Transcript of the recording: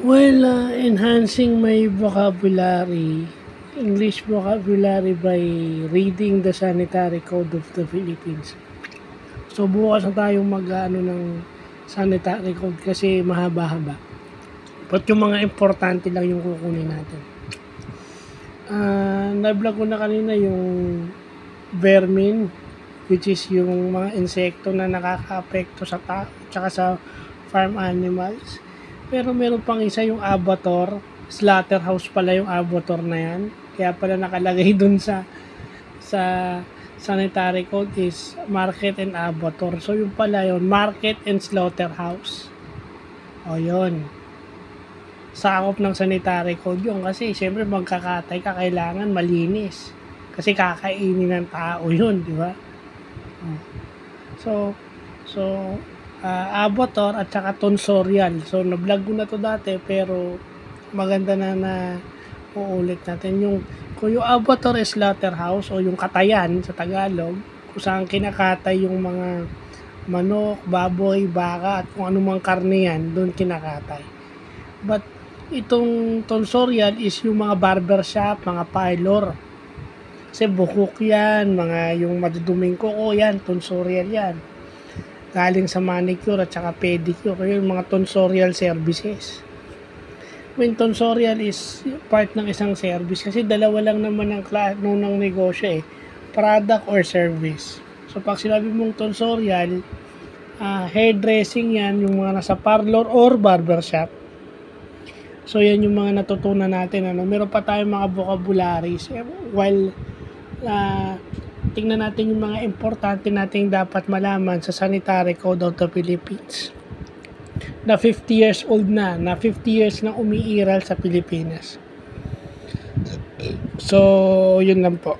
Enhancing my vocabulary, English vocabulary by reading the Sanitary Code of the Philippines. So bukas na tayong mag-ano ng Sanitary Code kasi mahaba-haba. But yung mga importante lang yung kukunin natin. Na-vlog ko na kanina yung vermin, which is yung mga insekto na nakaka-apekto sa tao tsaka sa farm animals. Pero meron pang isa yung abattoir, slaughterhouse pala yung abattoir na yan. Kaya pala nakalagay dun sa sanitary code is market and abattoir. So yung pala yun, market and slaughterhouse. O yun. Sakop ng sanitary code yun kasi siyempre magkakatay ka, kailangan malinis. Kasi kakainin ng tao yun, di ba? So abattoir at saka tonsorial. So na-vlog ko na to dati pero maganda na uulit natin kung yung abattoir is slaughterhouse o yung katayan sa Tagalog, kung saan kinakatay yung mga manok, baboy, baka at kung anumang karne yan, doon kinakatay. But itong tonsorial is yung mga barbershop, mga parlor. Kasi bukok yan, mga yung maduduming kuko yan, tonsorial yan. Galing sa manicure at saka pedicure, yung mga tonsorial services. When tonsorial is part ng isang service kasi dalawa lang naman ang ng negosyo product or service. So pag sinabi mong tonsorial, hairdressing yan, yung mga nasa parlor or barbershop. So yan yung mga natutunan natin. Meron pa tayong mga vocabularies while tingnan natin yung mga importante nating dapat malaman sa Sanitary Code of the Philippines. Na 50 years old na 50 years na umiiral sa Pilipinas. So, yun lang po.